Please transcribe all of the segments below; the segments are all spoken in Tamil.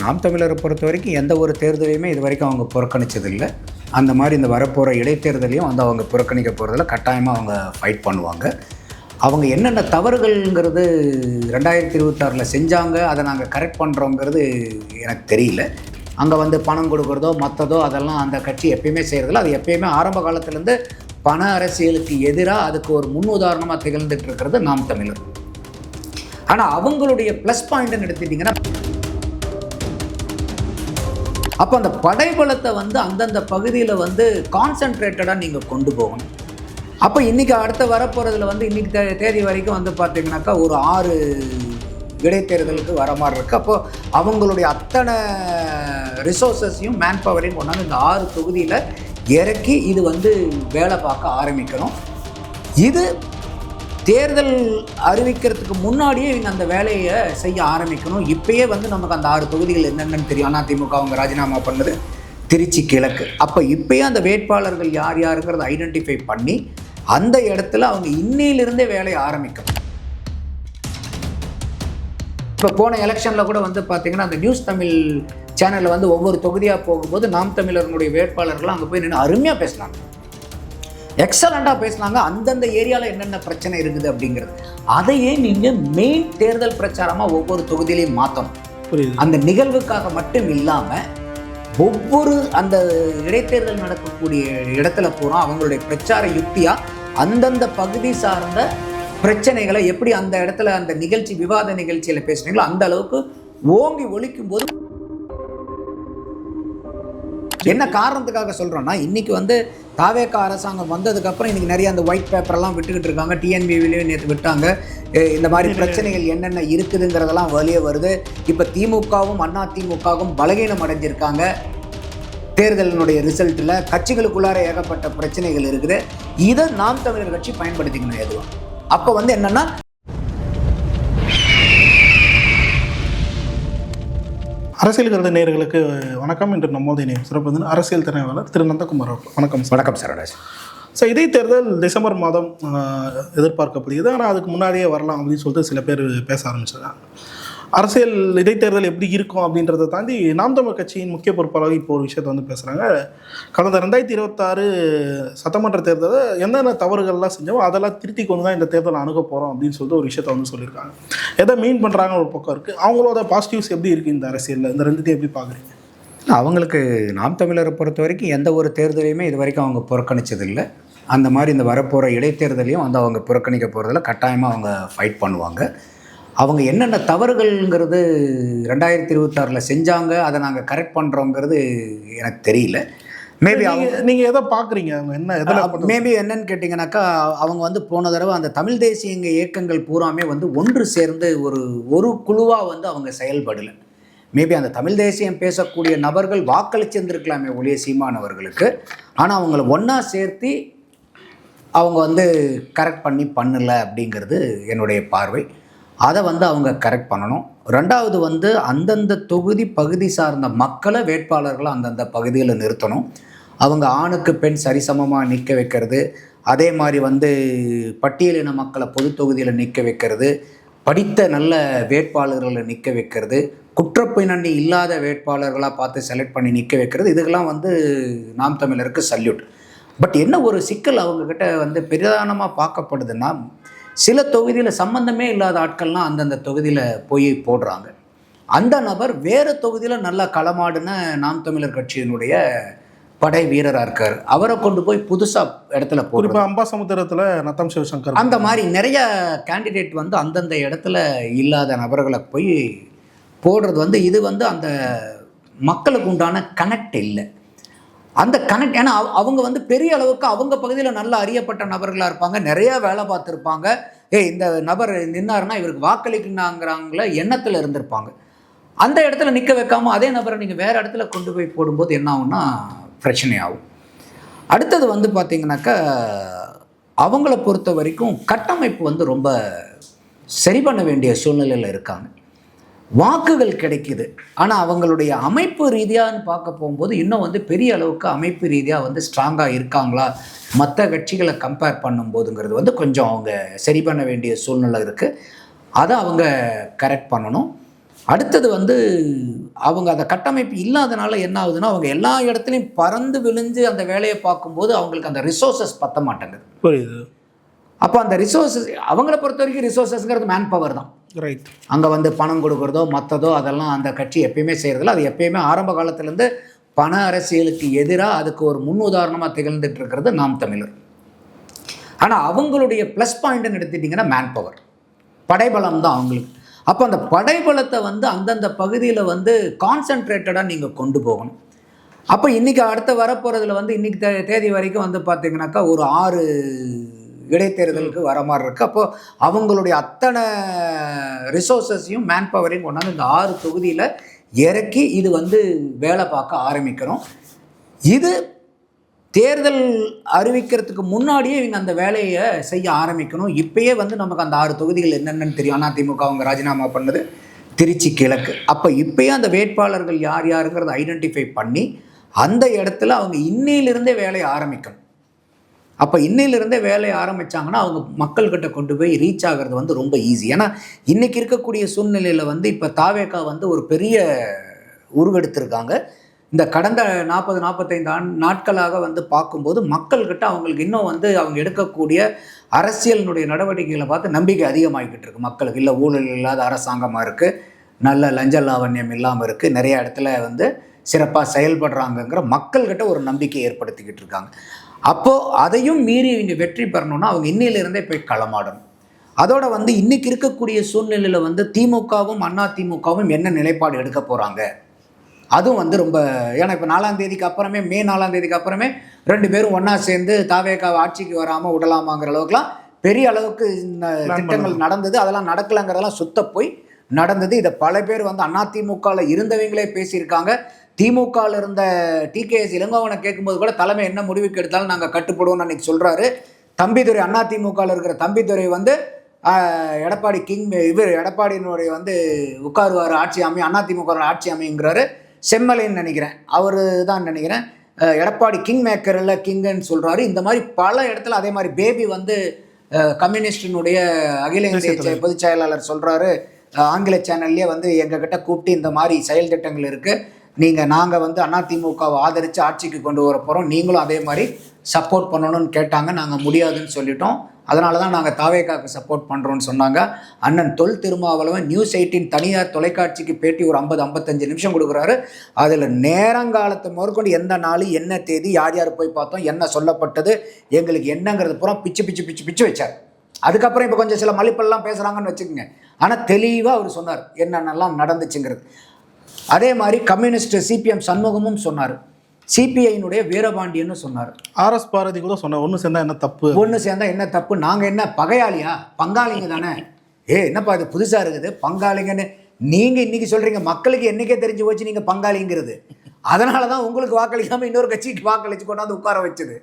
நாம் தமிழரை பொறுத்த வரைக்கும் எந்த ஒரு தேர்தலையுமே இது வரைக்கும் அவங்க புறக்கணித்ததில்லை. அந்த மாதிரி இந்த வரப்போகிற இடைத்தேர்தலையும் வந்து அவங்க புறக்கணிக்க போகிறதில்ல. கட்டாயமாக அவங்க ஃபைட் பண்ணுவாங்க. அவங்க என்னென்ன தவறுகள்ங்கிறது 2026 செஞ்சாங்க, அதை நாங்கள் கரெக்ட் பண்ணுறோங்கிறது எனக்கு தெரியல. அங்கே வந்து பணம் கொடுக்குறதோ மற்றதோ அதெல்லாம் அந்த கட்சி எப்பயுமே செய்கிறதில்ல. அது எப்பயுமே ஆரம்ப காலத்துலேருந்து பண அரசியலுக்கு எதிராக அதுக்கு ஒரு முன் உதாரணமாக திகழ்ந்துட்டு இருக்கிறது நாம் தமிழர். ஆனால் அவங்களுடைய ப்ளஸ் பாயிண்ட்னு எடுத்துட்டிங்கன்னா, அப்போ அந்த படைபலத்தை வந்து அந்தந்த பகுதியில் வந்து கான்சன்ட்ரேட்டடாக நீங்கள் கொண்டு போகணும். அப்போ இன்றைக்கி அடுத்த வரப்போகிறதுல வந்து இன்றைக்கி தேதி வரைக்கும் வந்து பார்த்திங்கனாக்கா ஒரு 6 இடைத்தேர்தலுக்கு வர மாதிரி இருக்குது. அப்போது அவங்களுடைய அத்தனை ரிசோர்ஸஸையும் மேன் பவரையும் கொண்டாந்து இந்த 6 தொகுதியில் இறக்கி இது வந்து வேலை பார்க்க ஆரம்பிக்கணும். இது தேர்தல் அறிவிக்கிறதுக்கு முன்னாடியே இவங்க அந்த வேலையை செய்ய ஆரம்பிக்கணும். இப்பயே வந்து நமக்கு அந்த 6 தொகுதிகள் என்னென்னு தெரியும். அதிமுக அவங்க ராஜினாமா பண்ணது திருச்சி கிழக்கு. அப்போ இப்பயே அந்த வேட்பாளர்கள் யார் யாருங்கிறத ஐடென்டிஃபை பண்ணி அந்த இடத்துல அவங்க இன்னையிலிருந்தே வேலையை ஆரம்பிக்கணும். இப்போ போன எலெக்ஷனில் கூட வந்து பார்த்திங்கன்னா அந்த நியூஸ் தமிழ் சேனலில் வந்து ஒவ்வொரு தொகுதியாக போகும்போது நாம் தமிழர்களுடைய வேட்பாளர்கள் அங்கே போய் நின்று அருமையாக பேசினாங்க, எக்ஸலண்ட்டாக பேசினாங்க. அந்தந்த ஏரியாவில் என்னென்ன பிரச்சனை இருக்குது அப்படிங்கிறது அதையே நீங்கள் மெயின் தேர்தல் பிரச்சாரமாக ஒவ்வொரு தொகுதியிலையும் மாற்றணும். அந்த நிகழ்வுக்காக மட்டும் இல்லாமல் ஒவ்வொரு அந்த இடைத்தேர்தல் நடக்கக்கூடிய இடத்துல பூரா அவங்களுடைய பிரச்சார யுக்தியாக அந்தந்த பகுதி சார்ந்த பிரச்சனைகளை எப்படி அந்த இடத்துல அந்த நிகழ்ச்சி விவாத நிகழ்ச்சியில் பேசுனீங்களோ அந்த அளவுக்கு ஓங்கி ஒலிக்கும் போது என்ன காரணத்துக்காக சொல்கிறோன்னா, இன்றைக்கி வந்து தாவேக அரசாங்கம் வந்ததுக்கப்புறம் இன்றைக்கி நிறைய அந்த ஒயிட் பேப்பரெல்லாம் விட்டுக்கிட்டு இருக்காங்க. டிஎன்பிவிலையும் நேற்று விட்டாங்க. இந்த மாதிரி பிரச்சனைகள் என்னென்ன இருக்குதுங்கிறதெல்லாம் வெளியே வருது. இப்போ திமுகவும் அதிமுகவும் பலகீனம் அடைஞ்சிருக்காங்க. தேர்தலினுடைய ரிசல்ட்டில் கட்சிகளுக்குள்ளார ஏகப்பட்ட பிரச்சனைகள் இருக்குது. இதை நாம் தமிழர் கட்சி பயன்படுத்திக்கணும் எதுவும். அப்போ வந்து என்னென்னா, அரசியல் கருத்து நேயர்களுக்கு வணக்கம். இன்று நம்மோது சிறப்பு அரசியல் திறனாளர் திரு நந்தகுமார் அவர்கள். வணக்கம். வணக்கம் சரவணராஜ். ஸோ இடைத்தேர்தல் டிசம்பர் மாதம் எதிர்பார்க்கப்படுகிறது. ஆனால் அதுக்கு முன்னாடியே வரலாம் அப்படின்னு சொல்லிட்டு சில பேர் பேச ஆரம்பிச்சாங்க. அரசியல் இடைத்தேர்தல் எப்படி இருக்கும் அப்படின்றத தாண்டி நாம் தமிழ் கட்சியின் முக்கிய பொறுப்பாளர் இப்போ ஒரு விஷயத்தை வந்து பேசுகிறாங்க. கடந்த 2026 சட்டமன்ற தேர்தலை என்னென்ன தவறுகள்லாம் செஞ்சோமோ அதெல்லாம் திருத்தி கொண்டு தான் இந்த தேர்தலை அணுக போகிறோம் அப்படின்னு சொல்லிட்டு ஒரு விஷயத்தை வந்து சொல்லியிருக்காங்க. எதை மீன் பண்ணுறாங்க ஒரு பக்கம் இருக்குது. அவங்களோட பாசிட்டிவ்ஸ் எப்படி இருக்குது இந்த அரசியலில், இந்த ரெண்டுத்தையும் எப்படி பார்க்குறீங்க? அவங்களுக்கு நாம் தமிழரை பொறுத்த வரைக்கும் எந்த ஒரு தேர்தலையுமே இது வரைக்கும் அவங்க புறக்கணித்ததில்லை. அந்த மாதிரி இந்த வரப்போகிற இடைத்தேர்தலையும் வந்து அவங்க புறக்கணிக்க போகிறதில்ல. கட்டாயமாக அவங்க ஃபைட் பண்ணுவாங்க. அவங்க என்னென்ன தவறுகள்ங்கிறது 2026 செஞ்சாங்க, அதை நாங்கள் கரெக்ட் பண்ணுறோங்கிறது எனக்கு தெரியல. மேபி நீங்கள் எதை பார்க்குறீங்க? அவங்க என்ன மேபி என்னன்னு கேட்டிங்கனாக்கா, அவங்க வந்து போன தடவை அந்த தமிழ் தேசிய இயக்கங்கள் பூராமே வந்து ஒன்று சேர்ந்து ஒரு குழுவாக வந்து அவங்க செயல்படலை. மேபி அந்த தமிழ் தேசியம் பேசக்கூடிய நபர்கள் வாக்களிச்சிருந்துருக்கலாமே ஒழிய சீமானவர்களுக்கு. ஆனால் அவங்கள ஒன்றா சேர்த்து அவங்க வந்து கரெக்ட் பண்ணலை அப்படிங்கிறது என்னுடைய பார்வை. அதை வந்து அவங்க கரெக்ட் பண்ணணும். ரெண்டாவது வந்து அந்தந்த தொகுதி பகுதி சார்ந்த மக்களை வேட்பாளர்களை அந்தந்த பகுதியில் நிறுத்தணும். அவங்க ஆணுக்கு பெண் சரிசமமாக நிற்க வைக்கிறது, அதே மாதிரி வந்து பட்டியலின மக்களை பொது தொகுதியில் நிற்க வைக்கிறது, படித்த நல்ல வேட்பாளர்களை நிற்க வைக்கிறது, குற்றப்பின்னணி இல்லாத வேட்பாளர்களாக பார்த்து செலக்ட் பண்ணி நிற்க வைக்கிறது. இதுக்கெல்லாம் வந்து நாம் தமிழருக்கு சல்யூட். பட் என்ன ஒரு சிக்கல் அவங்கக்கிட்ட வந்து பிரதானமாக பார்க்கப்படுதுன்னா, சில தொகுதியில் சம்பந்தமே இல்லாத ஆட்கள்லாம் அந்தந்த தொகுதியில் போய் போடுறாங்க. அந்த நபர் வேறு தொகுதியில் நல்லா களமாடுன நாம் தமிழர் கட்சியினுடைய படை வீரராக இருக்கார். அவரை கொண்டு போய் புதுசாக இடத்துல போடுறோம். அம்பாசமுத்திரத்தில் நத்தம் சிவசங்கர், அந்த மாதிரி நிறைய கேண்டிடேட் வந்து அந்தந்த இடத்துல இல்லாத நபர்களை போய் போடுறது வந்து இது வந்து அந்த மக்களுக்கு உண்டான கனெக்ட் இல்லை. அந்த கனெக்ட், ஏன்னா அவங்க வந்து பெரிய அளவுக்கு அவங்க பகுதியில் நல்ல அறியப்பட்ட நபர்களாக இருப்பாங்க, நிறையா வேலை பார்த்துருப்பாங்க. இந்த நபர் நின்னாருன்னா இவருக்கு வாக்களிக்கணுங்கிறாங்கள எண்ணத்தில் இருந்திருப்பாங்க. அந்த இடத்துல நிற்க வைக்காமல் அதே நபரை நீங்கள் வேறு இடத்துல கொண்டு போய் போடும்போது என்ன ஆகும்னா பிரச்சனையாகும். அடுத்தது வந்து பார்த்திங்கனாக்கா, அவங்கள பொறுத்த வரைக்கும் கட்டமைப்பு வந்து ரொம்ப சரி பண்ண வேண்டிய சூழ்நிலையில் இருக்காங்க. வாக்குகள் கிடைக்குது, ஆனால் அவங்களுடைய அமைப்பு ரீதியான்னு பார்க்க போகும்போது இன்னும் வந்து பெரிய அளவுக்கு அமைப்பு ரீதியாக வந்து ஸ்ட்ராங்காக இருக்காங்களா மற்ற கட்சிகளை கம்பேர் பண்ணும்போதுங்கிறது வந்து கொஞ்சம் அவங்க சரி பண்ண வேண்டிய சூழ்நிலை இருக்குது. அதை அவங்க கரெக்ட் பண்ணணும். அடுத்தது வந்து அவங்க அந்த கட்டமைப்பு இல்லாதனால என்ன ஆகுதுன்னா, அவங்க எல்லா இடத்துலையும் பறந்து விழுந்து அந்த வேலையை பார்க்கும்போது அவங்களுக்கு அந்த ரிசோர்ஸஸ் பத்த மாட்டேங்குது. புரியுது. அப்போ அந்த ரிசோர்ஸஸ் அவங்கள பொறுத்த வரைக்கும் ரிசோர்ஸஸ்ங்கிறது மேன் பவர் தான். ரைட். அங்கே வந்து பணம் கொடுக்குறதோ மற்றதோ அதெல்லாம் அந்த கட்சி எப்பயுமே செய்கிறதில்ல. அது எப்பயுமே ஆரம்ப காலத்துலேருந்து பண அரசியலுக்கு எதிராக அதுக்கு ஒரு முன் உதாரணமாக திகழ்ந்துட்டு இருக்கிறது நாம் தமிழர். ஆனால் அவங்களுடைய ப்ளஸ் பாயிண்ட்னு எடுத்துட்டிங்கன்னா மேன் பவர், படைபலம் தான் அவங்களுக்கு. அப்போ அந்த படைபலத்தை வந்து அந்தந்த பகுதியில் வந்து கான்சன்ட்ரேட்டடாக நீங்கள் கொண்டு போகணும். அப்போ இன்றைக்கி அடுத்த வரப்போகிறதுல வந்து இன்றைக்கி தேதி வரைக்கும் வந்து பார்த்திங்கனாக்கா ஒரு 6 இடைத்தேர்தலுக்கு வர மாதிரி இருக்குது. அப்போது அவங்களுடைய அத்தனை ரிசோர்ஸஸையும் மேன் பவரையும் கொண்டாந்து இந்த 6 தொகுதியில் இறக்கி இது வந்து வேலை பார்க்க ஆரம்பிக்கிறோம். இது தேர்தல் அறிவிக்கிறதுக்கு முன்னாடியே இவங்க அந்த வேலையை செய்ய ஆரம்பிக்கணும். இப்பயே வந்து நமக்கு அந்த 6 தொகுதிகள் என்னென்னு தெரியும். அதிமுக அவங்க ராஜினாமா பண்ணது திருச்சி கிழக்கு. அப்போ இப்பயே அந்த வேட்பாளர்கள் யார் யாருங்கிறத ஐடென்டிஃபை பண்ணி அந்த இடத்துல அவங்க இன்னையிலிருந்தே வேலையை ஆரம்பிக்கணும். அப்போ இன்னையிலிருந்தே வேலையை ஆரம்பித்தாங்கன்னா அவங்க மக்கள்கிட்ட கொண்டு போய் ரீச் ஆகிறது வந்து ரொம்ப ஈஸி. ஏன்னா இன்றைக்கி இருக்கக்கூடிய சூழ்நிலையில் வந்து இப்போ தாவேகா வந்து ஒரு பெரிய உருவெடுத்திருக்காங்க. இந்த கடந்த 40-45 நாட்களாக வந்து பார்க்கும்போது மக்கள்கிட்ட அவங்களுக்கு இன்னும் வந்து அவங்க எடுக்கக்கூடிய அரசியலினுடைய நடவடிக்கைகளை பார்த்து நம்பிக்கை அதிகமாகிக்கிட்டு இருக்குது மக்களுக்கு. இல்லை ஊழல் இல்லாத அரசாங்கமாக இருக்குது, நல்ல லஞ்ச லாவண்யம் இல்லாமல் இருக்குது, நிறைய இடத்துல வந்து சிறப்பாக செயல்படுறாங்கங்கிற மக்கள்கிட்ட ஒரு நம்பிக்கை ஏற்படுத்திக்கிட்டு இருக்காங்க. அப்போது அதையும் மீறி இவங்க வெற்றி பெறணும்னா அவங்க இன்னிலிருந்தே போய் களமாடணும். அதோட வந்து இன்றைக்கி இருக்கக்கூடிய சூழ்நிலையில் வந்து திமுகவும் அதிமுகவும் என்ன நிலைப்பாடு எடுக்க போகிறாங்க அதுவும் வந்து ரொம்ப, ஏன்னா இப்போ 4ஆம் தேதிக்கு அப்புறமே மே 4ஆம் தேதிக்கு அப்புறமே 2 பேரும் ஒன்றா சேர்ந்து தாவேகாவை ஆட்சிக்கு வராமல் விடலாமாங்கிற அளவுக்குலாம் பெரிய அளவுக்கு இந்த திட்டங்கள் நடந்தது. அதெல்லாம் நடக்கலைங்கிறதெல்லாம் சுத்த போய் நடந்தது. இதை பல பேர் வந்து அதிமுகவில் இருந்தவங்களே பேசியிருக்காங்க. திமுகவில் இருந்த டிகேஎஸ் இளங்கோவனை கேட்கும்போது கூட தலைமை என்ன முடிவுக்கு எடுத்தாலும் நாங்கள் கட்டுப்படுவோம்னு அன்றைக்கி சொல்கிறாரு. தம்பிதுரை அதிமுகவில் இருக்கிற தம்பிதுரை வந்து எடப்பாடி எடப்பாடியினுடைய வந்து உட்காருவார் ஆட்சி அமையும், அதிமுக ஆட்சி அமைங்கிறாரு. செம்மலைன்னு நினைக்கிறேன், அவர் தான் நினைக்கிறேன், எடப்பாடி கிங் மேக்கர் இல்லை கிங்குன்னு சொல்கிறாரு. இந்த மாதிரி பல இடத்துல அதே மாதிரி பேபி வந்து கம்யூனிஸ்டினுடைய அகில இந்திய பொதுச் செயலாளர் சொல்கிறாரு. ஆங்கில சேனல்லே வந்து எங்ககிட்ட கூப்பிட்டு இந்த மாதிரி செயல் திட்டங்கள் இருக்குது, நாங்கள் வந்து அதிமுகவை ஆதரித்து ஆட்சிக்கு கொண்டு வர போகிறோம், நீங்களும் அதே மாதிரி சப்போர்ட் பண்ணணும்னு கேட்டாங்க. நாங்கள் முடியாதுன்னு சொல்லிட்டோம், அதனால தான் நாங்கள் தாவேகாவுக்கு சப்போர்ட் பண்ணுறோன்னு சொன்னாங்க. அண்ணன் தொல் திருமாவளவன் நியூஸ் 18 தனியார் தொலைக்காட்சிக்கு பேட்டி ஒரு 50-55 நிமிஷம் கொடுக்குறாரு. அதில் நேரங்காலத்தை முதற்கொண்டு எந்த நாள் என்ன தேதி யார் யார் போய் பார்த்தோம் என்ன சொல்லப்பட்டது எங்களுக்கு என்னங்கிறது பூரா பிச்சு வச்சார். அதுக்கப்புறம் இப்போ கொஞ்சம் சில மலிப்பெல்லாம் பேசுகிறாங்கன்னு வச்சுக்கோங்க. ஆனால் தெளிவாக அவர் சொன்னார் என்னென்னலாம் நடந்துச்சுங்கிறது. அதே மாதிரி கம்யூனிஸ்ட் சிபிஎம் சண்முகமும் சொன்னார், சிபிஐனுடைய வீரபாண்டியன்னு சொன்னார். RS பாரதி கூட சொன்னார் ஒன்று சேர்ந்தா என்ன தப்பு, ஒன்று சேர்ந்தா என்ன தப்பு, நாங்கள் என்ன பகையாளியா, பங்காளிங்க தானே. என்னப்பா இது புதுசாக இருக்குது பங்காளிங்கன்னு நீங்கள் இன்றைக்கி சொல்கிறீங்க. மக்களுக்கு என்றைக்கே தெரிஞ்சு போச்சு நீங்கள் பங்காளிங்கிறது. அதனால தான் உங்களுக்கு வாக்களிக்காமல் இன்னொரு கட்சிக்கு வாக்களித்து கொண்டாந்து உட்கார வச்சுது.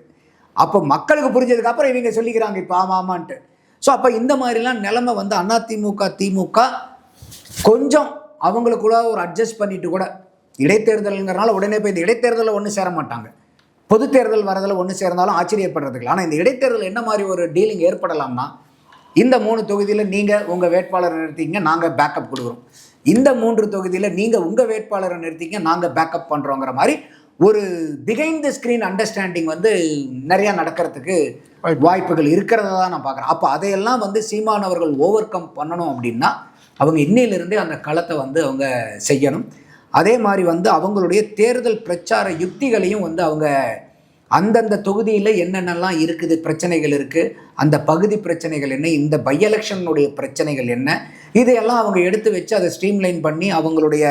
அப்போ மக்களுக்கு புரிஞ்சதுக்கப்புறம் இவங்க சொல்லிக்கிறாங்க இப்போ ஆமாமான்ட்டு. ஸோ அப்போ இந்த மாதிரிலாம் நிலைமை வந்து அதிமுக திமுக கொஞ்சம் அவங்களுக்குள்ள ஒரு அட்ஜஸ்ட் பண்ணிட்டு கூட இடைத்தேர்தலுங்கிறனால உடனே போய் இந்த இடைத்தேர்தலில் ஒன்று சேர மாட்டாங்க. பொது தேர்தல் வரதில் ஒன்று சேர்ந்தாலும் ஆச்சரியப்படுறதுக்கு. ஆனால் இந்த இடைத்தேர்தல் என்ன மாதிரி ஒரு டீலிங் ஏற்படலாம்னா, இந்த 3 தொகுதியில் நீங்கள் உங்கள் வேட்பாளரை நிறுத்திங்க, நாங்கள் பேக்கப் கொடுக்குறோம். இந்த 3 தொகுதியில் நீங்கள் உங்கள் வேட்பாளரை நிறுத்திங்க, நாங்கள் பேக்கப் பண்ணுறோங்கிற மாதிரி ஒரு பிஹைண்ட் த ஸ்க்ரீன் அண்டர்ஸ்டாண்டிங் வந்து நிறையா நடக்கிறதுக்கு வாய்ப்புகள் இருக்கிறத தான் நான் பார்க்குறேன். அப்போ அதையெல்லாம் வந்து சீமானவர்கள் ஓவர் கம் பண்ணணும் அப்படின்னா அவங்க இன்னையிலிருந்தே அந்த களத்தை வந்து அவங்க செய்யணும். அதே மாதிரி வந்து அவங்களுடைய தேர்தல் பிரச்சார யுக்திகளையும் வந்து அவங்க அந்தந்த தொகுதியில் என்னென்னலாம் இருக்குது, பிரச்சனைகள் இருக்குது, அந்த பகுதி பிரச்சனைகள் என்ன, இந்த பை எலெக்ஷனுடைய பிரச்சனைகள் என்ன, இதையெல்லாம் அவங்க எடுத்து வச்சு அதை ஸ்ட்ரீம்லைன் பண்ணி அவங்களுடைய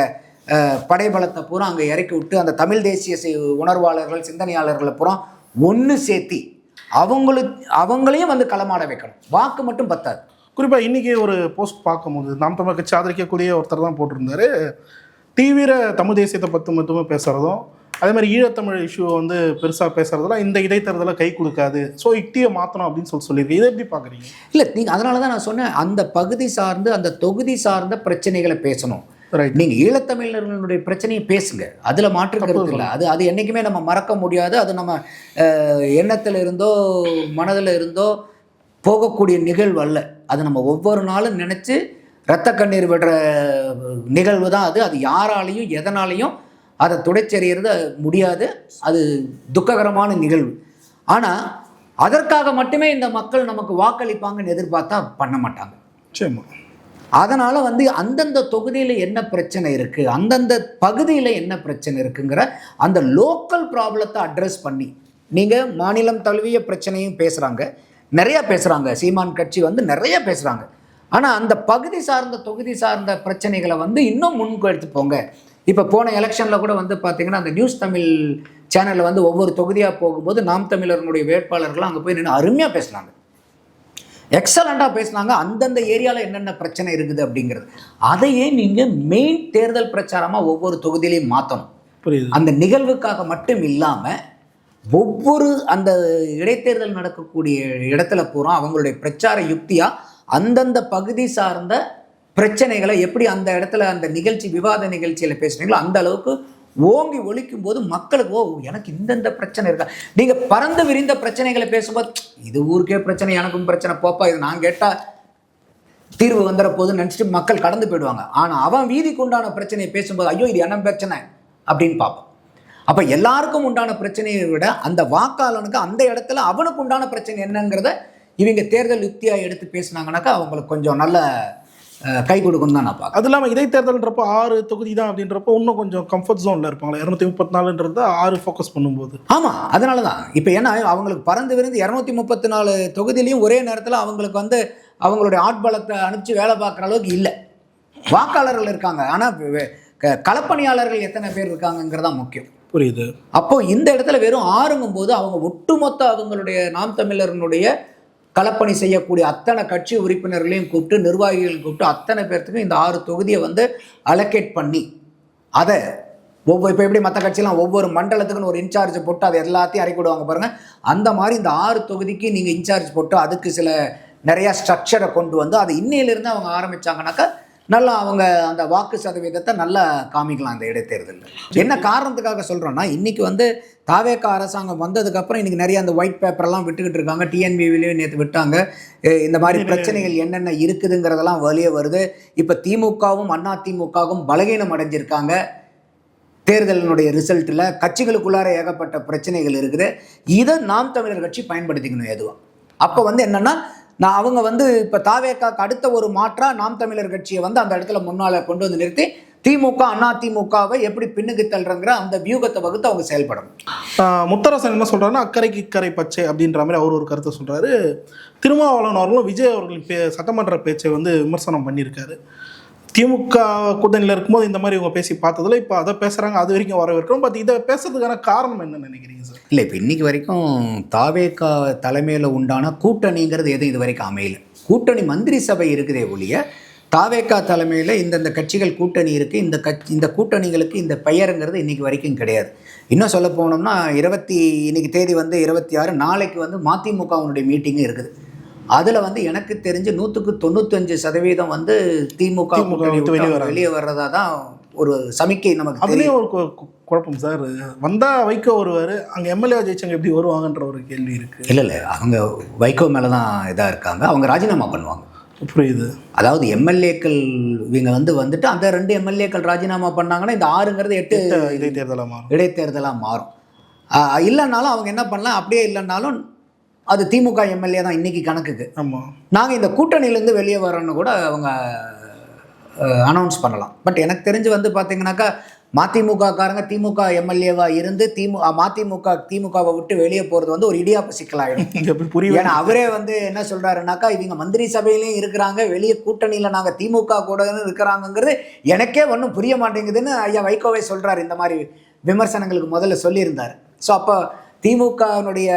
படைபலத்தை பூரா அங்கே இறக்கி விட்டு அந்த தமிழ் தேசிய உணர்வாளர்கள் சிந்தனையாளர்களை பூரா ஒன்று சேர்த்தி அவங்களையும் வந்து களமாட வைக்கணும். வாக்கு மட்டும் பத்தாது. குறிப்பாக இன்றைக்கி ஒரு போஸ்ட் பார்க்கும்போது நாம் தமிழ் கட்சி ஆதரிக்கக்கூடிய ஒருத்தர் தான் போட்டிருந்தாரு, தீவிர தமிழ் தேசியத்தை பற்றி மட்டுமே பேசுகிறதும் அதே மாதிரி ஈழத்தமிழ் இஷ்யூவை வந்து பெருசாக பேசுகிறதுலாம் இந்த இடைத்தேர்தலை கை கொடுக்காது, ஸோ யுக்தியை மாற்றணும் அப்படின்னு சொல்லியிருக்கேன். இதை எப்படி பார்க்குறீங்க? இல்லை, நீங்கள் அதனால தான் நான் சொன்னேன், அந்த பகுதி சார்ந்து அந்த தொகுதி சார்ந்த பிரச்சனைகளை பேசணும். ரைட். நீங்கள் ஈழத்தமிழர்களுடைய பிரச்சனையை பேசுங்க, அதில் மாற்று கருத்து இல்லை. அது என்றைக்குமே நம்ம மறக்க முடியாது. அது நம்ம எண்ணத்தில் இருந்தோ மனதில் இருந்தோ போகக்கூடிய நிகழ்வு அல்ல. அது நம்ம ஒவ்வொரு நாளும் நினச்சி இரத்த கண்ணீர் விடுற நிகழ்வு தான் அது. அது யாராலையும் எதனாலையும் அதை துடைச்செறியறது முடியாது. அது துக்ககரமான நிகழ்வு. ஆனால் அதற்காக மட்டுமே இந்த மக்கள் நமக்கு வாக்களிப்பாங்கன்னு எதிர்பார்த்தா பண்ண மாட்டாங்க. சரிம்மா. அதனால் வந்து அந்தந்த தொகுதியில் என்ன பிரச்சனை இருக்குது, அந்தந்த பகுதியில் என்ன பிரச்சனை இருக்குங்கிற அந்த லோக்கல் ப்ராப்ளத்தை அட்ரஸ் பண்ணி, நீங்கள் மாநிலம் தழுவிய பிரச்சனையும் பேசுகிறாங்க, நிறையா பேசுகிறாங்க, சீமான் கட்சி வந்து நிறைய பேசுகிறாங்க. ஆனால் அந்த பகுதி சார்ந்த தொகுதி சார்ந்த பிரச்சனைகளை வந்து இன்னும் முன்கு எடுத்து போங்க. இப்போ போன எலெக்ஷனில் கூட வந்து பார்த்தீங்கன்னா அந்த நியூஸ் தமிழ் சேனலில் வந்து ஒவ்வொரு தொகுதியாக போகும்போது நாம் தமிழர்களுடைய வேட்பாளர்கள்லாம் அங்கே போய் நின்று அருமையாக பேசினாங்க, எக்ஸலண்ட்டாக பேசினாங்க. அந்தந்த ஏரியாவில் என்னென்ன பிரச்சனை இருக்குது அப்படிங்கிறது அதையே நீங்கள் மெயின் தேர்தல் பிரச்சாரமாக ஒவ்வொரு தொகுதியிலையும் மாற்றணும். புரியுது. அந்த நிகழ்வுக்காக மட்டும் இல்லாமல் ஒவ்வொரு அந்த இடைத்தேர்தல் நடக்கக்கூடிய இடத்துல பூரா அவங்களுடைய பிரச்சார யுக்தியாக அந்தந்த பகுதி சார்ந்த பிரச்சனைகளை எப்படி அந்த இடத்துல அந்த நிகழ்ச்சி விவாத நிகழ்ச்சியில் பேசுனீங்களோ அந்த அளவுக்கு ஓங்கி ஒழிக்கும் போது மக்களுக்கு ஓ எனக்கு இந்தந்த பிரச்சனை இருக்கா. நீங்கள் பறந்து விரிந்த பிரச்சனைகளை பேசும்போது இது ஊருக்கே பிரச்சனை, எனக்கும் பிரச்சனை, போப்பா இது நான் கேட்டால் தீர்வு வந்துட போதுன்னு நினச்சிட்டு மக்கள் கடந்து போயிடுவாங்க. ஆனால் அவன் வீதிக்கு உண்டான பிரச்சனையை பேசும்போது ஐயோ இது என்ன பிரச்சனை அப்படின்னு பார்ப்போம். அப்போ எல்லாருக்கும் உண்டான பிரச்சனையை விட அந்த வாக்காளனுக்கு அந்த இடத்துல அவனுக்கு உண்டான பிரச்சனை என்னங்கிறத இவங்க தேர்தல் யுக்தியாக எடுத்து பேசினாங்கனாக்கா அவங்களுக்கு கொஞ்சம் நல்ல கை கொடுக்கணும் தான் நான் பார்க்குறேன். அது இல்லாமல் இடைத்தேர்தல்ன்றப்போ 6 தொகுதி தான் அப்படின்றப்போ இன்னும் கொஞ்சம் கம்ஃபர்ட் ஜோனில் இருப்பாங்களா? 234ன்றது 6 ஃபோக்கஸ் பண்ணும்போது. ஆமாம், அதனால தான் இப்போ ஏன்னா அவங்களுக்கு பறந்து விருந்து 234 தொகுதியிலையும் ஒரே நேரத்தில் அவங்களுக்கு வந்து அவங்களுடைய ஆட்பலத்தை அனுப்பிச்சு வேலை பார்க்குற அளவுக்கு இல்லை. வாக்காளர்கள் இருக்காங்க, ஆனால் களப்பணியாளர்கள் எத்தனை பேர் இருக்காங்கங்கிறதா முக்கியம். புரியுது. அப்போ இந்த இடத்துல வெறும் 6ங்கும் போது அவங்க ஒட்டுமொத்த அவங்களுடைய நாம் தமிழர்களுடைய களப்பணி செய்யக்கூடிய அத்தனை கட்சி உறுப்பினர்களையும் கூப்பிட்டு நிர்வாகிகளையும் கூப்பிட்டு அத்தனை பேர்த்துக்கும் இந்த 6 தொகுதியை வந்து அலோகேட் பண்ணி அதை இப்போ எப்படி மற்ற கட்சியெலாம் ஒவ்வொரு மண்டலத்துக்குன்னு ஒரு இன்சார்ஜ் போட்டு அதை எல்லாத்தையும் இறக்கி விடுவாங்க பாருங்கள். அந்த மாதிரி இந்த 6 தொகுதிக்கு நீங்கள் இன்சார்ஜ் போட்டு அதுக்கு சில நிறையா ஸ்ட்ரக்சரை கொண்டு வந்து அதை இன்னையிலிருந்து அவங்க ஆரம்பித்தாங்கனாக்கா நல்லா அவங்க அந்த வாக்கு சதவீதத்தை நல்லா காமிக்கலாம் இந்த இடைத்தேர்தலில். என்ன காரணத்துக்காக சொல்கிறோன்னா இன்றைக்கி வந்து தாவேகா அரசாங்கம் வந்ததுக்கப்புறம் இன்றைக்கி நிறைய அந்த ஒயிட் பேப்பரெல்லாம் விட்டுக்கிட்டு இருக்காங்க. டிஎன்பிவிலையும் நேற்று விட்டாங்க. இந்த மாதிரி பிரச்சனைகள் என்னென்ன இருக்குதுங்கிறதெல்லாம் வெளியே வருது. இப்போ திமுகவும் அதிமுகவும் பலகீனம் அடைஞ்சிருக்காங்க. தேர்தலினுடைய ரிசல்ட்டில் கட்சிகளுக்குள்ளார ஏகப்பட்ட பிரச்சனைகள் இருக்குது. இதை நாம் தமிழர் கட்சி பயன்படுத்திக்கணும் எதுவாக. அப்போ வந்து என்னென்னா அவங்க வந்து இப்போ தாவேக்காக்கு அடுத்த ஒரு மாற்றா நாம் தமிழர் கட்சியை வந்து அந்த இடத்துல முன்னால் கொண்டு வந்து நிறுத்தி திமுக அதிமுகவை எப்படி பின்னுக்கு தள்ளுறங்கிற அந்த வியூகத்தை வகுத்து அவங்க செயல்படணும். முத்தரசன் என்ன சொல்கிறாருன்னா அக்கறைக்கு இக்கரை பச்சை அப்படின்ற மாதிரி அவர் ஒரு கருத்தை சொல்கிறாரு. திருமாவளவன் அவர்களும் விஜய் அவர்களின் சட்டமன்ற பேச்சை வந்து விமர்சனம் பண்ணியிருக்காரு. திமுக கூட்டணியில் இருக்கும்போது இந்த மாதிரி இவங்க பேசி பார்த்ததில் இப்போ அதை பேசுகிறாங்க, அது வரைக்கும் வரவேற்கிறோம். பட் இதை பேசுறதுக்கான காரணம் என்னன்னு நினைக்கிறீங்க சார்? இல்லை, இப்போ இன்றைக்கி வரைக்கும் தாவேகா தலைமையில் உண்டான கூட்டணிங்கிறது எதுவும் இது வரைக்கும் அமையல. கூட்டணி மந்திரி சபை இருக்குதே ஒழிய தாவேகா தலைமையில் இந்தந்த கட்சிகள் கூட்டணி இருக்குது, இந்த கூட்டணிகளுக்கு இந்த பெயருங்கிறது இன்றைக்கி வரைக்கும் கிடையாது. இன்னும் சொல்ல போனோம்னா இன்னைக்கு தேதி வந்து 26, நாளைக்கு வந்து மதிமுகவுடைய மீட்டிங்கும் இருக்குது. அதில் வந்து எனக்கு தெரிஞ்சு 195% வந்து திமுக வெளியே வர்றதா தான் ஒரு சமிக்கை நமக்கு. அதுலேயும் ஒரு குழப்பம் சார், வந்தால் வைகோ வருவார், அங்கே எம்எல்ஏ ஜெயிச்சவங்க எப்படி வருவாங்கன்ற ஒரு கேள்வி இருக்குது. இல்லை அவங்க வைகோ மேலே தான் இதாக இருக்காங்க, அவங்க ராஜினாமா பண்ணுவாங்க. புரியுது. அதாவது எம்எல்ஏக்கள் இவங்க வந்துட்டு அந்த 2 எம்எல்ஏக்கள் ராஜினாமா பண்ணாங்கன்னா இந்த 6ங்கிறது 8 இடைத்தேர்தலாக மாறும். இல்லைன்னாலும் அவங்க என்ன பண்ணலாம், அப்படியே இல்லைன்னாலும் அது திமுக எம்எல்ஏ தான் இன்றைக்கி கணக்குக்கு. ஆமாம், நாங்கள் இந்த கூட்டணியிலேருந்து வெளியே வரோன்னு கூட அவங்க அனௌன்ஸ் பண்ணலாம். பட் எனக்கு தெரிஞ்சு வந்து பார்த்தீங்கன்னாக்கா மதிமுகக்காரங்க திமுக எம்எல்ஏவாக இருந்து திமுகவை விட்டு வெளியே போகிறது வந்து ஒரு இடியாப்ப சிக்கலாகிடும். புரியும். ஏன்னா அவரே வந்து என்ன சொல்கிறாருனாக்கா இவங்க மந்திரி சபையிலையும் இருக்கிறாங்க, வெளியே கூட்டணியில் நாங்கள் திமுக கூட இருக்கிறாங்கங்கிறது எனக்கே ஒன்றும் புரிய மாட்டேங்குதுன்னு ஐயா வைகோவே சொல்கிறார். இந்த மாதிரி விமர்சனங்களுக்கு முதல்ல சொல்லியிருந்தார். ஸோ அப்போ திமுகனுடைய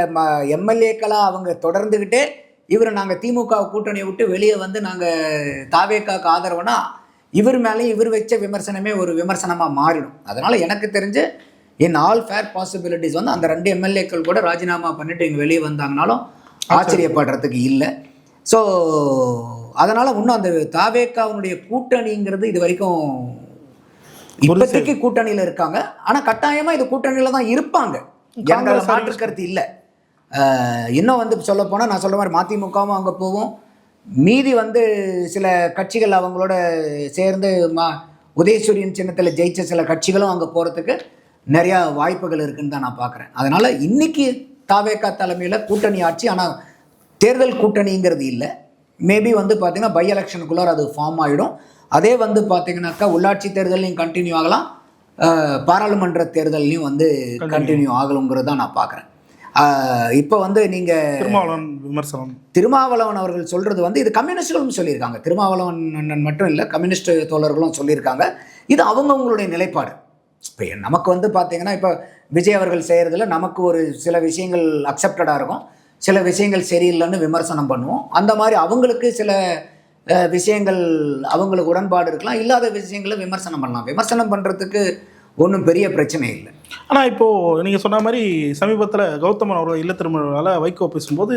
எம்எல்ஏக்களாக அவங்க தொடர்ந்துக்கிட்டே நாங்கள் திமுக கூட்டணியை விட்டு வெளியே வந்து நாங்கள் தாவேக்காக்கு ஆதரவுனா இவர் மேலேயும் இவர் வச்ச விமர்சனமே ஒரு விமர்சனமாக மாறிடும். அதனால் எனக்கு தெரிஞ்சு இன் ஆல் ஃபேர் பாசிபிலிட்டிஸ் வந்து அந்த 2 எம்எல்ஏக்கள் கூட ராஜினாமா பண்ணிட்டு இங்கே வெளியே வந்தாங்கனாலும் ஆச்சரியப்படுறதுக்கு இல்லை. ஸோ அதனால் இன்னும் அந்த தாவேக்காவுடைய கூட்டணிங்கிறது இது வரைக்கும் இப்போதைக்கு கூட்டணியில் இருக்காங்க. ஆனால் கட்டாயமாக இது கூட்டணியில் தான் இருப்பாங்க, மாற்று கருத்து இல்லை. இன்னும் வந்து சொல்ல போனால் நான் சொல்கிற மாதிரி மதிமுகவும் அங்கே போகும், மீதி வந்து சில கட்சிகள் அவங்களோட சேர்ந்து உதயசூரியன் சின்னத்தில் ஜெயிச்ச சில கட்சிகளும் அங்கே போகிறதுக்கு நிறையா வாய்ப்புகள் இருக்குன்னு தான் நான் பார்க்குறேன். அதனால் இன்னைக்கு தாவேகா தலைமையில் கூட்டணி ஆட்சி, ஆனால் தேர்தல் கூட்டணிங்கிறது இல்லை. மேபி வந்து பார்த்திங்கன்னா பை எலெக்ஷனுக்குள்ளார அது ஃபார்ம் ஆகிடும். அதே வந்து பார்த்திங்கனாக்கா உள்ளாட்சி தேர்தலையும் கண்டினியூ ஆகலாம், பாராளுமன்ற தேர்தலையும் வந்து கண்டினியூ ஆகலுங்கிறது தான் நான் பார்க்குறேன். இப்போ வந்து நீங்கள் திருமாவளவன் அவர்கள் சொல்கிறது வந்து இது கம்யூனிஸ்டுகளும் சொல்லியிருக்காங்க. திருமாவளவன் அண்ணன் மட்டும் இல்லை, கம்யூனிஸ்ட் தோழர்களும் சொல்லியிருக்காங்க. இது அவங்கவுங்களுடைய நிலைப்பாடு. இப்போ நமக்கு வந்து பார்த்திங்கன்னா இப்போ விஜய் அவர்கள் செய்கிறதுல நமக்கு ஒரு சில விஷயங்கள் அக்செப்டடாக இருக்கும், சில விஷயங்கள் சரியில்லைன்னு விமர்சனம் பண்ணுவோம். அந்த மாதிரி அவங்களுக்கு சில விஷயங்கள் அவங்களுக்கு உடன்பாடு இருக்கலாம், இல்லாத விஷயங்களை விமர்சனம் பண்ணலாம். விமர்சனம் பண்ணுறதுக்கு ஒன்றும் பெரிய பிரச்சனை இல்லை. ஆனால் இப்போது நீங்கள் சொன்ன மாதிரி சமீபத்தில் கௌதமன் அவர்கள் இல்ல திருமணால் வைகோ பேசும்போது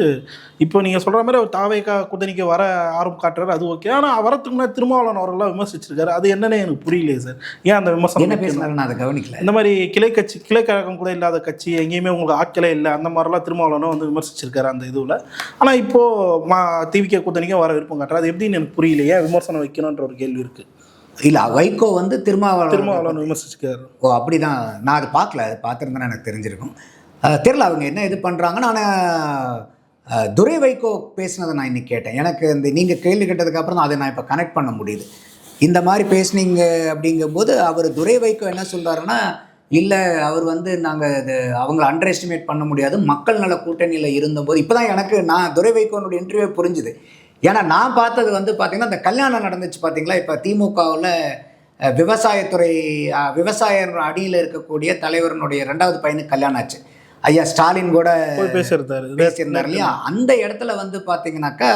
இப்போ நீங்கள் சொல்கிற மாதிரி அவர் தாவேகா கூட்டணிக்கு வர ஆர்வம் காட்டுறாரு, அது ஓகே. ஆனால் வரத்துக்கு முன்னாடி திருமாவளவன் அவர்கள்லாம் விமர்சிச்சிருக்காரு. அது என்னன்னு எனக்கு புரியலையே சார். ஏன் அந்த விமர்சனம் என்ன பேசினாரு நான் அதை கவனிக்கல. இந்த மாதிரி கிளை கழகம் கூட இல்லாத கட்சி, எங்கேயுமே உங்களுக்கு ஆட்களே இல்லை, அந்த மாதிரிலாம் திருமாவளவனும் வந்து விமர்சிச்சிருக்காரு அந்த இதுவில். ஆனால் இப்போது டிவிகே கூட்டணிக்கும் வர விருப்பம் காட்டுறாரு. அது எப்படின்னு எனக்கு புரியலையே, விமர்சனம் வைக்கணுன்ற ஒரு கேள்வி இருக்குது. இல்லை, வைகோ வந்து திருமாவளவன் விமர்சிச்சுக்காரு. ஓ அப்படி தான். நான் அதை பார்க்கல, அது பார்த்துருந்தேன்னா எனக்கு தெரிஞ்சிருக்கும். தெரியல அவங்க என்ன இது பண்ணுறாங்க. நான் துரை வைகோ பேசினதை நான் இன்னைக்கு கேட்டேன். எனக்கு இந்த நீங்கள் கேள்வி கேட்டதுக்கப்புறம் தான் அதை நான் இப்போ கனெக்ட் பண்ண முடியுது. இந்த மாதிரி பேசுனீங்க அப்படிங்கும்போது அவர் துரை வைகோ என்ன சொல்கிறாருன்னா, இல்லை அவர் வந்து நாங்கள் இது அவங்கள அண்டர் எஸ்டிமேட் பண்ண முடியாது, மக்கள் நல கூட்டணியில் இருந்தபோது. இப்போ தான் எனக்கு நான் துரை வைகோனுடைய இன்டர்வியூ புரிஞ்சுது. ஏன்னா நான் பார்த்தது வந்து பார்த்திங்கன்னா இந்த கல்யாணம் நடந்துச்சு பார்த்தீங்களா, இப்போ திமுகவில் விவசாயத்துறை விவசாய அடியில் இருக்கக்கூடிய தலைவரனுடைய 2வது பையனுக்கு கல்யாணம் ஆச்சு. ஐயா ஸ்டாலின் கூட பேசியிருந்தார் இல்லையா. அந்த இடத்துல வந்து பார்த்தீங்கன்னாக்கா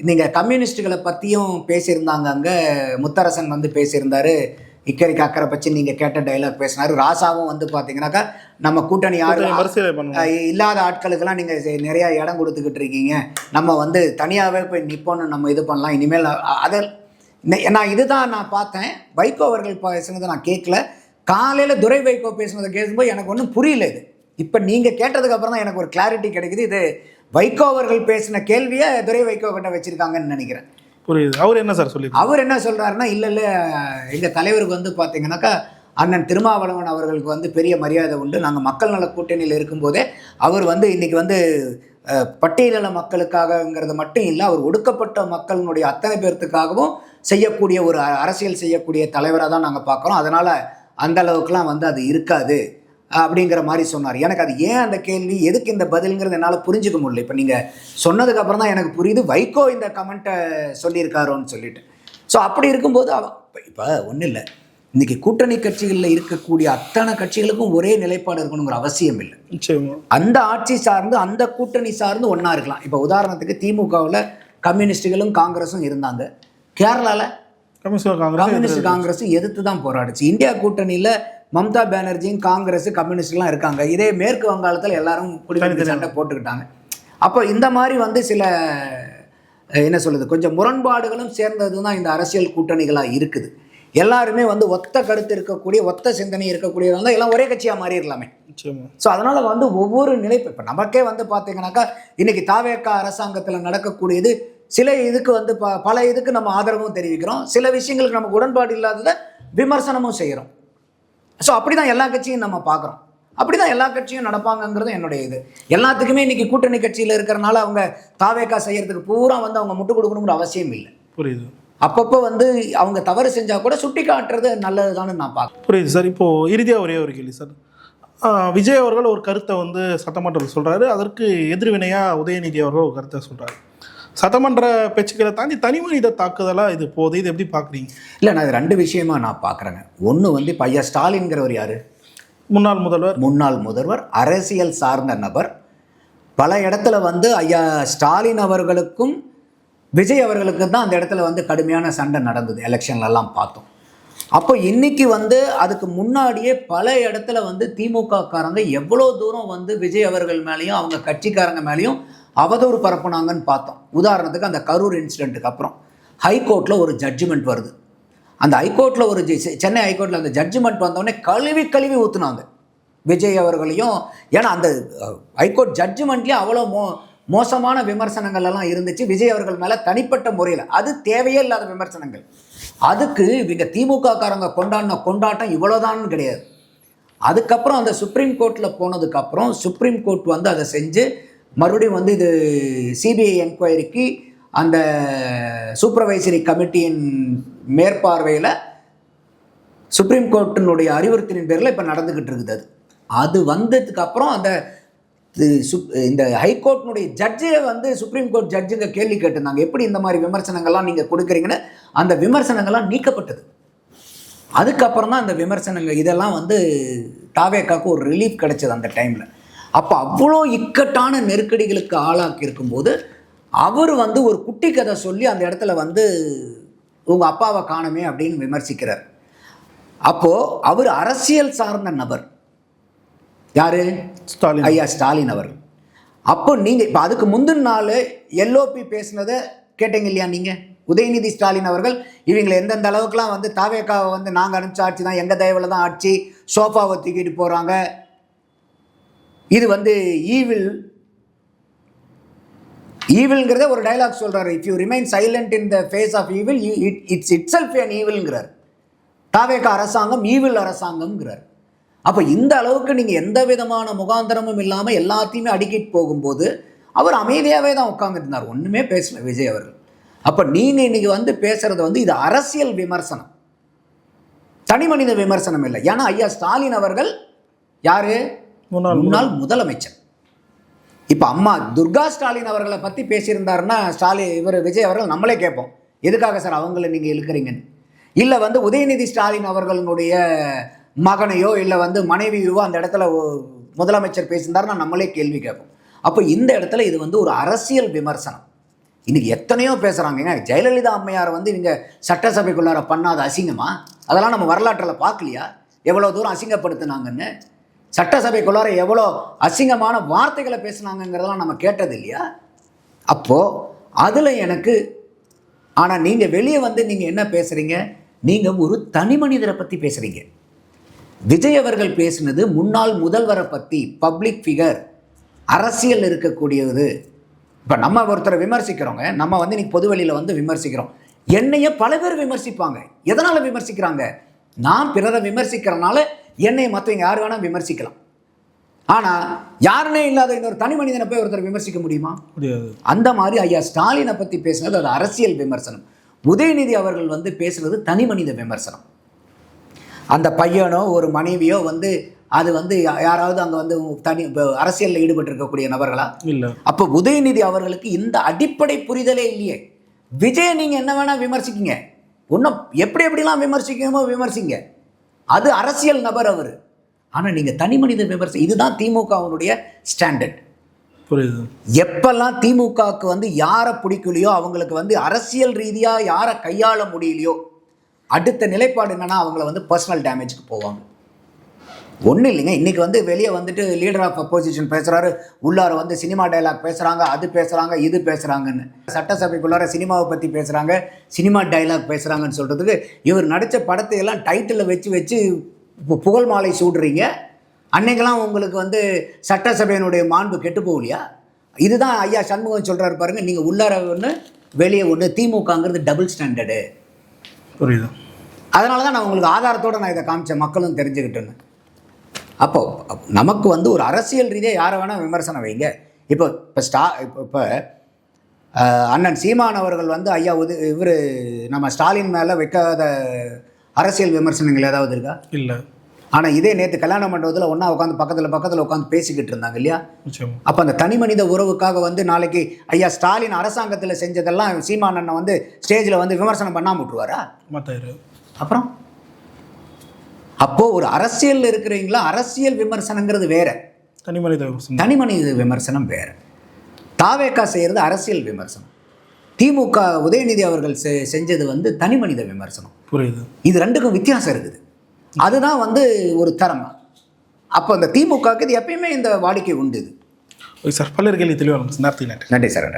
நீங்கள் கம்யூனிஸ்டுகளை பற்றியும் பேசியிருந்தாங்க. அங்கே முத்தரசன் வந்து பேசியிருந்தார், இக்கரைக்கு அக்கறை பற்றி நீங்கள் கேட்ட டைலாக் பேசினார். ராசாவும் வந்து பார்த்தீங்கன்னாக்கா நம்ம கூட்டணி யாரும் இல்லாத ஆட்களுக்கெல்லாம் நீங்கள் நிறையா இடம் கொடுத்துக்கிட்டு இருக்கீங்க, நம்ம வந்து தனியாகவே போய் நிற்போன்னு நம்ம இது பண்ணலாம் இனிமேல். அதை நான் இதுதான் நான் பார்த்தேன். வைகோ அவர்கள் பேசுனதை நான் கேட்கல. காலையில் துரை வைகோ பேசுனதை கேட்கும்போது எனக்கு ஒன்றும் புரியல. இது இப்போ நீங்கள் கேட்டதுக்கப்புறம் தான் எனக்கு ஒரு கிளாரிட்டி கிடைக்குது. இது வைகோ அவர்கள் பேசின கேள்வியை துரை வைகோ கிட்ட வச்சுருக்காங்கன்னு நினைக்கிறேன். புரியுது. அவர் என்ன சார் சொல்லி அவர் என்ன சொல்கிறாருன்னா, இல்லை எங்கள் தலைவருக்கு வந்து பார்த்தீங்கன்னாக்கா அண்ணன் திருமாவளவன் அவர்களுக்கு வந்து பெரிய மரியாதை உண்டு. நாங்கள் மக்கள் நல கூட்டணியில் இருக்கும்போதே அவர் வந்து இன்றைக்கி வந்து பட்டியலின மக்களுக்காகங்கிறது மட்டும் இல்லை, அவர் ஒடுக்கப்பட்ட மக்களினுடைய அத்தனை பேர்த்துக்காகவும் செய்யக்கூடிய ஒரு அரசியல் செய்யக்கூடிய தலைவராக தான் நாங்கள் பார்க்குறோம். அதனால் அந்த அளவுக்குலாம் வந்து அது இருக்காது அப்படிங்கிற மாதிரி சொன்னார். எனக்கு அது ஏன் அந்த கேள்வி, எதுக்கு இந்த பதிலுங்கிறது என்னால் புரிஞ்சுக்க முடியல. இப்போ நீங்கள் சொன்னதுக்கப்புறம் தான் எனக்கு புரியுது வைகோ இந்த கமெண்ட்டை சொல்லியிருக்காரோன்னு சொல்லிட்டு. ஸோ அப்படி இருக்கும்போது இப்போ ஒன்றும் இல்லை, இன்றைக்கி கூட்டணி கட்சிகளில் இருக்கக்கூடிய அத்தனை கட்சிகளுக்கும் ஒரே நிலைப்பாடு இருக்கணுங்கிற அவசியம் இல்லை. அந்த ஆட்சி சார்ந்து அந்த கூட்டணி சார்ந்து ஒன்றா இருக்கலாம். இப்போ உதாரணத்துக்கு திமுகவில் கம்யூனிஸ்டுகளும் காங்கிரஸும் இருந்தாங்க. கேரளாவில் கம்யூனிஸ்ட் காங்கிரஸும் எதிர்த்து தான் போராடுச்சு. இந்தியா கூட்டணியில் மம்தா பானர்ஜியும் காங்கிரஸ் கம்யூனிஸ்ட்லாம் இருக்காங்க. இதே மேற்கு வங்காளத்தில் எல்லாரும் குடிமக்கள் சண்டை போட்டுக்கிட்டாங்க. அப்போ இந்த மாதிரி வந்து சில என்ன சொல்லுது, கொஞ்சம் முரண்பாடுகளும் சேர்ந்தது தான் இந்த அரசியல் கூட்டணிகளாக இருக்குது. எல்லாருமே வந்து ஒத்த கருத்து இருக்கக்கூடிய ஒத்த சிந்தனை இருக்கக்கூடியவங்க தான் எல்லாம் ஒரே கட்சியாக மாறிடலாமே. ஸோ அதனால் வந்து ஒவ்வொரு நிலைப்பு இப்போ நமக்கே வந்து பார்த்தீங்கன்னாக்கா இன்றைக்கி தாவேகா அரசாங்கத்தில் நடக்கக்கூடியது சில இதுக்கு வந்து பல இதுக்கு நம்ம ஆதரவும் தெரிவிக்கிறோம், சில விஷயங்களுக்கு நமக்கு உடன்பாடு இல்லாததை விமர்சனமும் செய்கிறோம். ஸோ அப்படி தான் எல்லா கட்சியும் நம்ம பார்க்குறோம், அப்படி தான் எல்லா கட்சியும் நடப்பாங்கங்கிறது என்னுடைய இது. எல்லாத்துக்குமே இன்றைக்கி கூட்டணி கட்சியில் இருக்கிறனால அவங்க தாவேகா செய்கிறதுக்கு பூரா வந்து அவங்க முட்டு கொடுக்கணுங்கிற அவசியம் இல்லை. புரியுது. அப்பப்போ வந்து அவங்க தவறு செஞ்சால் கூட சுட்டி காட்டுறது நல்லது தானே நான் பார்க்குறேன். புரியுது சார். இப்போது இறுதியாக ஒரே ஒரு கேள்வி சார். விஜய் அவர்கள் ஒரு கருத்தை வந்து சட்டமன்றத்தில் சொல்கிறாரு, அதற்கு எதிர்வினையாக உதயநிதி அவர்கள் ஒரு கருத்தை சொல்கிறாரு. சட்டமன்ற பேச்சுக்களை தாண்டி தனிமனித தாக்குதலாக இது போகுது, இது எப்படி பார்க்குறீங்க? இல்லை, நான் இது 2 விஷயமா நான் பார்க்குறேங்க. ஒன்று வந்து இப்போ ஐயா ஸ்டாலின்கிறவர் யார்? முன்னாள் முதல்வர், அரசியல் சார்ந்த நபர். பல இடத்துல வந்து ஐயா ஸ்டாலின் அவர்களுக்கும் விஜய் அவர்களுக்கு தான் அந்த இடத்துல வந்து கடுமையான சண்டை நடந்தது, எலெக்ஷன்லலாம் பார்த்தோம். அப்போ இன்றைக்கி வந்து அதுக்கு முன்னாடியே பல இடத்துல வந்து திமுக காரங்க எவ்வளோ தூரம் வந்து விஜய் அவர்கள் மேலேயும் அவங்க கட்சிக்காரங்க மேலேயும் அவதூறு பரப்புனாங்கன்னு பார்த்தோம். உதாரணத்துக்கு அந்த கரூர் இன்சிடெண்ட்டுக்கு அப்புறம் ஹைகோர்ட்டில் ஒரு ஜட்ஜ்மெண்ட் வருது. அந்த ஹைகோர்ட்டில் ஒரு சென்னை ஹைகோர்ட்டில் அந்த ஜட்ஜ்மெண்ட் வந்தோடனே கழுவி ஊற்றுனாங்க விஜய் அவர்களையும். ஏன்னா அந்த ஹைகோர்ட் ஜட்ஜ்மெண்ட்லேயே அவ்வளோ மோசமான விமர்சனங்கள் எல்லாம் இருந்துச்சு விஜய் அவர்கள் மேலே தனிப்பட்ட முறையில். அது தேவையே இல்லாத விமர்சனங்கள். அதுக்கு இவங்க திமுக காரங்க கொண்டாடின கொண்டாட்டம் இவ்வளோதான்னு கிடையாது. அதுக்கப்புறம் அந்த சுப்ரீம் கோர்ட்டில் போனதுக்கப்புறம் சுப்ரீம் கோர்ட் வந்து அதை செஞ்சு மறுபடியும் வந்து இது சிபிஐ என்கொயரிக்கு அந்த சூப்பர்வைசரி கமிட்டியின் மேற்பார்வையில் சுப்ரீம் கோர்ட்டினுடைய அறிவுறுத்தலின் பேரில் இப்போ நடந்துக்கிட்டு இருக்குது. அது வந்ததுக்கப்புறம் அந்த இந்த ஹைகோர்ட்டினுடைய ஜட்ஜே வந்து சுப்ரீம் கோர்ட் ஜட்ஜுங்க கேள்வி கேட்டிருந்தாங்க, எப்படி இந்த மாதிரி விமர்சனங்கள்லாம் நீங்கள் கொடுக்குறீங்கன்னு. அந்த விமர்சனங்கள்லாம் நீக்கப்பட்டது. அதுக்கப்புறம் தான் அந்த விமர்சனங்கள் இதெல்லாம் வந்து தாவேக்காவுக்கு ஒரு ரிலீஃப் கிடைச்சது அந்த டைமில். அப்போ அவ்வளோ இக்கட்டான நெருக்கடிகளுக்கு ஆளாக்கி இருக்கும்போது அவர் வந்து ஒரு குட்டி கதை சொல்லி அந்த இடத்துல வந்து உங்கள் அப்பாவை காணுமே அப்படின்னு விமர்சிக்கிறார். அப்போது அவர் அரசியல் சார்ந்த நபர். யார்? ஸ்டாலின். ஐயா ஸ்டாலின் அவர்கள். அப்போ நீங்கள் இப்போ அதுக்கு முந்தின நாள் எல்ஓபி பேசினதை கேட்டீங்க இல்லையா நீங்கள்? உதயநிதி ஸ்டாலின் அவர்கள் இவங்களை எந்தெந்த அளவுக்குலாம் வந்து தாவேக்காவை வந்து நாங்கள் அனுப்பிச்ச ஆட்சி தான், எங்கள் தயவில் தான் ஆட்சி, சோஃபாவை தூக்கிட்டு போகிறாங்க, இது வந்து ஈவில்ங்கிறத ஒரு டைலாக் சொல்கிறாரு. If you remain silent in the face of evil it's itself an ஈவில்ங்கிறார். தாவேக்கா அரசாங்கம் ஈவில் அரசாங்கம்ங்கிறார். அப்போ இந்த அளவுக்கு நீங்கள் எந்த விதமான முகாந்திரமும் இல்லாமல் எல்லாத்தையுமே அடிக்கிட்டு போகும்போது அவர் அமைதியாகவே தான் உட்காந்துருந்தார், ஒன்றுமே பேசல விஜய் அவர்கள். அப்போ நீங்கள் இன்றைக்கி வந்து பேசுகிறது வந்து இது அரசியல் விமர்சனம், தனி மனித விமர்சனம் இல்லை. ஏன்னா ஐயா ஸ்டாலின் அவர்கள் யார்? முன்னாள் முதலமைச்சர். இப்போ அம்மா துர்கா ஸ்டாலின் அவர்களை பற்றி பேசியிருந்தாருன்னா இவர் விஜய் அவர்கள் நம்மளே கேட்போம், எதுக்காக சார் அவங்கள நீங்கள் இழுக்கிறீங்கன்னு. இல்லை வந்து உதயநிதி ஸ்டாலின் அவர்களுடைய மகனையோ இல்லை வந்து மனைவியோ அந்த இடத்துல முதலமைச்சர் பேசியிருந்தாருன்னா நம்மளே கேள்வி கேட்போம். அப்போ இந்த இடத்துல இது வந்து ஒரு அரசியல் விமர்சனம். இன்றைக்கி எத்தனையோ பேசுகிறாங்க. ஜெயலலிதா அம்மையாரை வந்து இவங்க சட்டசபைக்குள்ளார பண்ணாத அசிங்கமா? அதெல்லாம் நம்ம வரலாற்றில் பார்க்கலையா? எவ்வளோ தூரம் அசிங்கப்படுத்தினாங்கன்னு. சட்டசபைக்குள்ளார எவ்வளோ அசிங்கமான வார்த்தைகளை பேசுனாங்கங்கிறதெல்லாம் நம்ம கேட்டது இல்லையா? அப்போது அதில் எனக்கு ஆனால் நீங்கள் வெளியே வந்து நீங்கள் என்ன பேசுகிறீங்க? நீங்கள் ஒரு தனி மனிதரை பற்றி பேசுகிறீங்க. விஜய் அவர்கள் பேசினது முன்னாள் முதல்வரை பற்றி, பப்ளிக் ஃபிகர், அரசியல் இருக்கக்கூடியது. இப்போ நம்ம ஒருத்தரை விமர்சிக்கிறோங்க, நம்ம வந்து இன்னைக்கு பொது வெளியில் வந்து விமர்சிக்கிறோம். என்னைய பல பேர் விமர்சிப்பாங்க. எதனால் விமர்சிக்கிறாங்க? நான் பிறரை விமர்சிக்கிறனால என்னை மற்றவங்க யார் வேணால் விமர்சிக்கலாம். ஆனால் யாருனே இல்லாத இன்னொரு தனி மனிதனை போய் ஒருத்தர் விமர்சிக்க முடியுமா? முடியாது. அந்த மாதிரி ஐயா ஸ்டாலினை பற்றி பேசுனது அது அரசியல் விமர்சனம். உதயநிதி அவர்கள் வந்து பேசுனது தனி மனித விமர்சனம். அந்த பையனோ ஒரு மனைவியோ வந்து அது வந்து யாராவது அங்கே வந்து அரசியலில் ஈடுபட்டிருக்கக்கூடிய நபர்களா? இல்லை. அப்போ உதயநிதி அவர்களுக்கு இந்த அடிப்படை புரிதலே இல்லையே. விஜய் நீங்கள் என்ன வேணால் விமர்சிக்கிங்க, ஒன்றும் எப்படிலாம் விமர்சிக்கணுமோ விமர்சிங்க, அது அரசியல் நபர் அவர். ஆனால் நீங்கள் தனி மனித இதுதான் திமுகவினுடைய ஸ்டாண்டர்ட். புரியுது. எப்பெல்லாம் திமுகவுக்கு வந்து யாரை பிடிக்கலையோ அவங்களுக்கு வந்து அரசியல் ரீதியாக யாரை கையாள முடியலையோ அடுத்த நிலைப்பாடு என்னன்னா அவங்கள வந்து பர்சனல் டேமேஜுக்கு போவாங்க. ஒன்றும் இல்லைங்க, இன்றைக்கி வந்து வெளியே வந்துட்டு லீடர் ஆஃப் அப்போசிஷன் பேசுகிறாரு, உள்ளார வந்து சினிமா டைலாக் பேசுகிறாங்க, அது பேசுகிறாங்க, இது பேசுகிறாங்கன்னு. சட்டசபைக்குள்ளார சினிமாவை பற்றி பேசுகிறாங்க, சினிமா டைலாக் பேசுகிறாங்கன்னு சொல்கிறதுக்கு இவர் நடித்த படத்தையெல்லாம் டைட்டிலில் வச்சு புகழ் மாலை சூடுறீங்க. அன்னைக்கெல்லாம் உங்களுக்கு வந்து சட்டசபையினுடைய மாண்பு கெட்டு போகலையா? இதுதான் ஐயா சண்முகம் சொல்கிறாரு பாருங்கள், நீங்கள் உள்ளார ஒன்று வெளியே ஒன்று, திமுகங்கிறது டபுள் ஸ்டாண்டர்டு. புரியுது. அதனால தான் நான் உங்களுக்கு ஆதாரத்தோடு நான் இதை காமிச்சேன், மக்களும் தெரிஞ்சுக்கிட்டேன்னு. அப்போது நமக்கு வந்து ஒரு அரசியல் ரீதியாக யாரை வேணால் விமர்சனம் வைங்க. இப்போ அண்ணன் சீமான் அவர்கள் வந்து ஐயா இவர் நம்ம ஸ்டாலின் மேலே வைக்காத அரசியல் விமர்சனங்கள் ஏதாவது இருக்கா? இல்லை. ஆனால் இதே நேற்று கல்யாண மண்டபத்தில் ஒன்றா உட்காந்து பக்கத்தில் உட்காந்து பேசிக்கிட்டு இருந்தாங்க இல்லையா? அப்போ அந்த தனி மனித உறவுக்காக வந்து நாளைக்கு ஐயா ஸ்டாலின் அரசாங்கத்தில் செஞ்சதெல்லாம் சீமான் அண்ணன் வந்து ஸ்டேஜில் வந்து விமர்சனம் பண்ணாமல் விட்டுருவாரா? அப்புறம் அப்போது ஒரு அரசியலில் இருக்கிறீங்களா, அரசியல் விமர்சனங்கிறது வேற, தனி மனித விமர்சனம் வேற. தாவேக்கா செய்கிறது அரசியல் விமர்சனம், திமுக உதயநிதி அவர்கள் செஞ்சது வந்து தனி மனித விமர்சனம். புரியுது. இது ரெண்டுக்கும் வித்தியாசம் இருக்குது. அதுதான் வந்து ஒரு தரம். அப்போ அந்த திமுகவுக்கு இது எப்பயுமே இந்த வாடிக்கை உண்டு. இது சார் பலர் கேள்வி தெளிவாக நன்றி சார்.